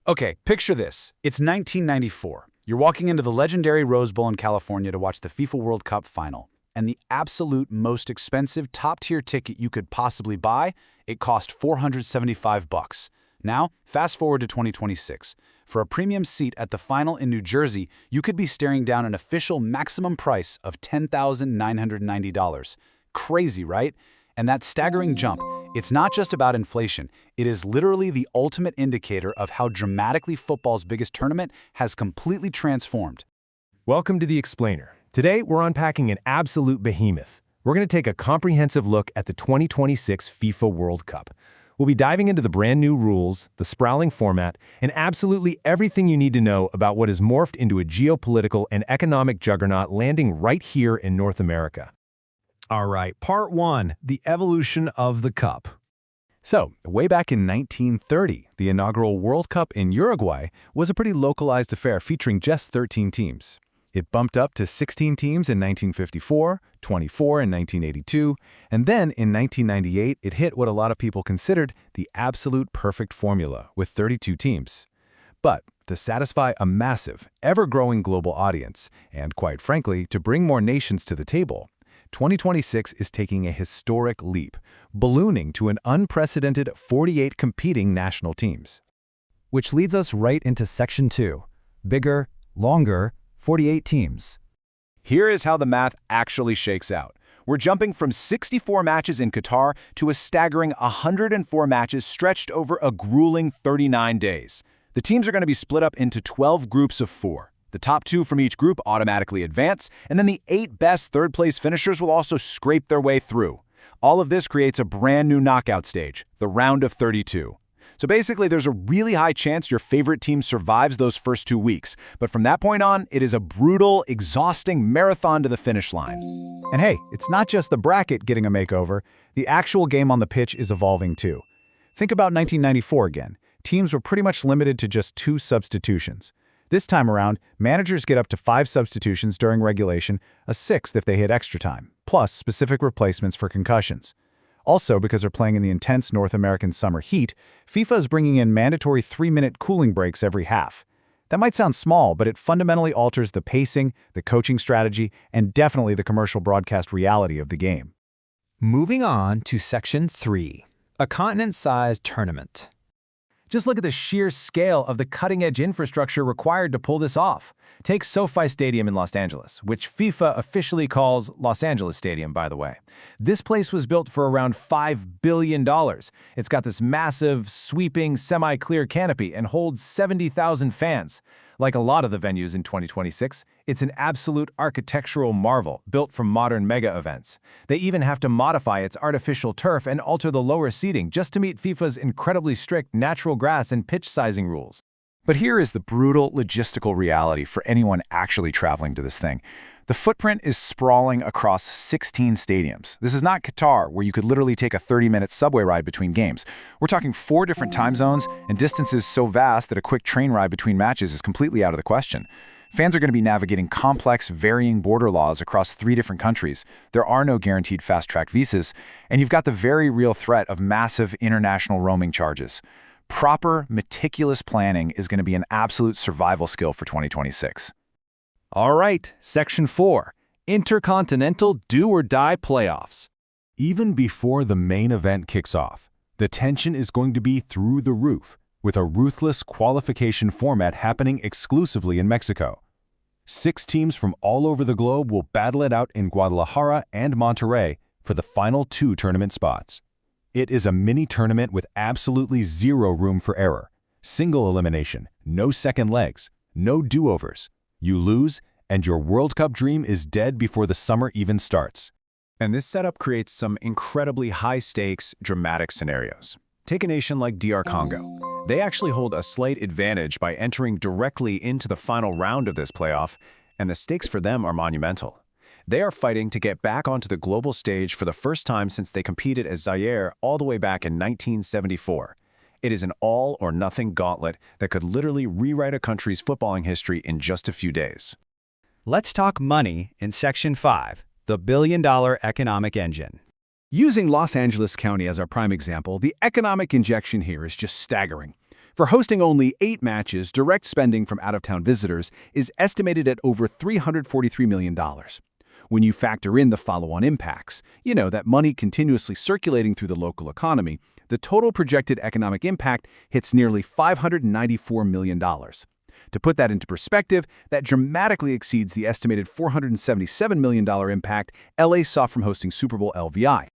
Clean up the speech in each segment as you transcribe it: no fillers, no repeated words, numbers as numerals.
Okay, picture this. It's 1994. You're walking into the legendary Rose Bowl in California to watch the FIFA World Cup final. And the absolute most expensive top-tier ticket you could possibly buy, it cost $475. Now, fast forward to 2026. For a premium seat at the final in New Jersey, you could be staring down an official maximum price of $10,990. Crazy, right? And that staggering jump, it's not just about inflation. It is literally the ultimate indicator of how dramatically football's biggest tournament has completely transformed. Welcome to The Explainer. Today, we're unpacking an absolute behemoth. We're going to take a comprehensive look at the 2026 FIFA World Cup. We'll be diving into the brand new rules, the sprawling format, and absolutely everything you need to know about what has morphed into a geopolitical and economic juggernaut landing right here in North America. All right, part one, the evolution of the cup. So, way back in 1930, the inaugural World Cup in Uruguay was a pretty localized affair featuring just 13 teams. It bumped up to 16 teams in 1954, 24 in 1982, and then in 1998 it hit what a lot of people considered the absolute perfect formula with 32 teams. But to satisfy a massive, ever-growing global audience, and quite frankly, to bring more nations to the table, 2026 is taking a historic leap, ballooning to an unprecedented 48 competing national teams. Which leads us right into Section 2. Bigger, longer, 48 teams. Here is how the math actually shakes out. We're jumping from 64 matches in Qatar to a staggering 104 matches stretched over a grueling 39 days. The teams are going to be split up into 12 groups of 4. The top 2 from each group automatically advance, and then the 8 best third-place finishers will also scrape their way through. All of this creates a brand new knockout stage, the round of 32. So basically, there's a really high chance your favorite team survives those first 2 weeks, but from that point on, it is a brutal, exhausting marathon to the finish line. And hey, it's not just the bracket getting a makeover, the actual game on the pitch is evolving too. Think about 1994 again. Teams were pretty much limited to just 2 substitutions. This time around, managers get up to 5 substitutions during regulation, a 6th if they hit extra time, plus specific replacements for concussions. Also, because they're playing in the intense North American summer heat, FIFA is bringing in mandatory 3-minute cooling breaks every half. That might sound small, but it fundamentally alters the pacing, the coaching strategy, and definitely the commercial broadcast reality of the game. Moving on to Section 3, a continent-sized tournament. Just look at the sheer scale of the cutting-edge infrastructure required to pull this off. Take SoFi Stadium in Los Angeles, which FIFA officially calls Los Angeles Stadium, by the way. This place was built for around $5 billion. It's got this massive, sweeping, semi-clear canopy and holds 70,000 fans. Like a lot of the venues in 2026, it's an absolute architectural marvel built from modern mega events. They even have to modify its artificial turf and alter the lower seating just to meet FIFA's incredibly strict natural grass and pitch sizing rules. But here is the brutal logistical reality for anyone actually traveling to this thing. The footprint is sprawling across 16 stadiums. This is not Qatar, where you could literally take a 30-minute subway ride between games. We're talking 4 different time zones and distances so vast that a quick train ride between matches is completely out of the question. Fans are going to be navigating complex, varying border laws across 3 different countries. There are no guaranteed fast-track visas, and you've got the very real threat of massive international roaming charges. Proper, meticulous planning is going to be an absolute survival skill for 2026. All right, Section 4, intercontinental do-or-die playoffs. Even before the main event kicks off, the tension is going to be through the roof, with a ruthless qualification format happening exclusively in Mexico. 6 teams from all over the globe will battle it out in Guadalajara and Monterrey for the final 2 tournament spots. It is a mini-tournament with absolutely 0 room for error. Single elimination, no second legs, no do-overs. You lose, and your World Cup dream is dead before the summer even starts. And this setup creates some incredibly high-stakes, dramatic scenarios. Take a nation like DR Congo. They actually hold a slight advantage by entering directly into the final round of this playoff, and the stakes for them are monumental. They are fighting to get back onto the global stage for the first time since they competed as Zaire all the way back in 1974. It is an all-or-nothing gauntlet that could literally rewrite a country's footballing history in just a few days. Let's talk money in Section 5, the billion-dollar economic engine. Using Los Angeles County as our prime example, the economic injection here is just staggering. For hosting only 8 matches, direct spending from out-of-town visitors is estimated at over $343 million. When you factor in the follow-on impacts, that money continuously circulating through the local economy, the total projected economic impact hits nearly $594 million. To put that into perspective, that dramatically exceeds the estimated $477 million impact LA saw from hosting Super Bowl LVI.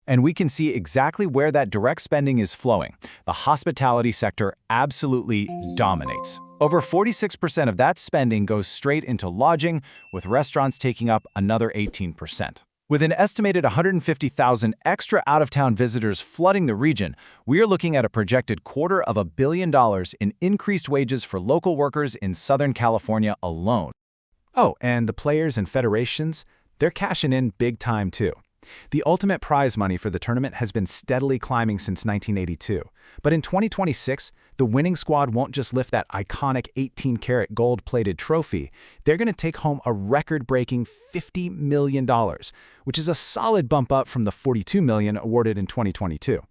And we can see exactly where that direct spending is flowing. The hospitality sector absolutely dominates. Over 46% of that spending goes straight into lodging, with restaurants taking up another 18%. With an estimated 150,000 extra out-of-town visitors flooding the region, we are looking at a projected $250 million in increased wages for local workers in Southern California alone. Oh, and the players and federations, they're cashing in big time too. The ultimate prize money for the tournament has been steadily climbing since 1982. But in 2026, the winning squad won't just lift that iconic 18-karat gold-plated trophy. They're going to take home a record-breaking $50 million, which is a solid bump up from the $42 million awarded in 2022.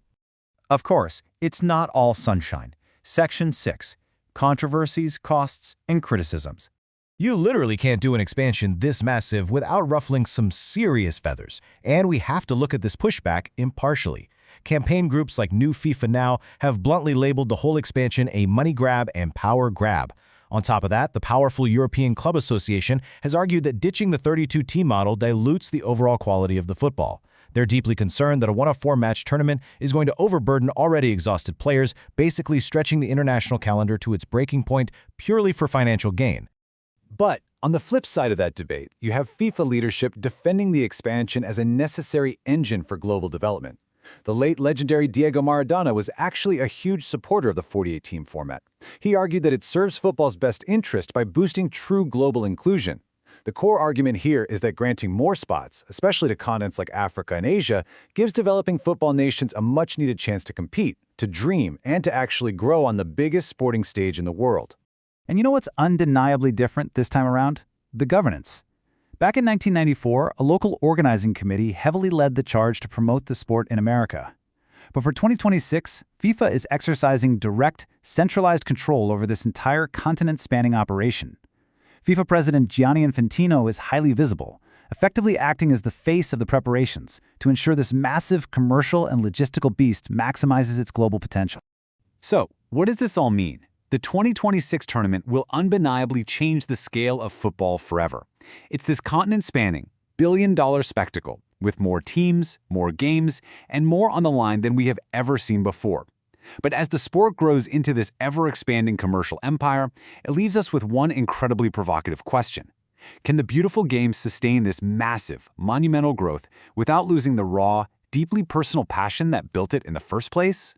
Of course, it's not all sunshine. Section 6. Controversies, costs, and criticisms. You literally can't do an expansion this massive without ruffling some serious feathers, and we have to look at this pushback impartially. Campaign groups like New FIFA Now have bluntly labeled the whole expansion a money grab and power grab. On top of that, the powerful European Club Association has argued that ditching the 32-team model dilutes the overall quality of the football. They're deeply concerned that a 1-of-4 match tournament is going to overburden already exhausted players, basically stretching the international calendar to its breaking point purely for financial gain. But on the flip side of that debate, you have FIFA leadership defending the expansion as a necessary engine for global development. The late legendary Diego Maradona was actually a huge supporter of the 48-team format. He argued that it serves football's best interest by boosting true global inclusion. The core argument here is that granting more spots, especially to continents like Africa and Asia, gives developing football nations a much-needed chance to compete, to dream, and to actually grow on the biggest sporting stage in the world. And you know what's undeniably different this time around? The governance. Back in 1994, a local organizing committee heavily led the charge to promote the sport in America. But for 2026, FIFA is exercising direct, centralized control over this entire continent-spanning operation. FIFA President Gianni Infantino is highly visible, effectively acting as the face of the preparations to ensure this massive commercial and logistical beast maximizes its global potential. So, what does this all mean? The 2026 tournament will undeniably change the scale of football forever. It's this continent-spanning, billion-dollar spectacle with more teams, more games, and more on the line than we have ever seen before. But as the sport grows into this ever-expanding commercial empire, it leaves us with one incredibly provocative question. Can the beautiful game sustain this massive, monumental growth without losing the raw, deeply personal passion that built it in the first place?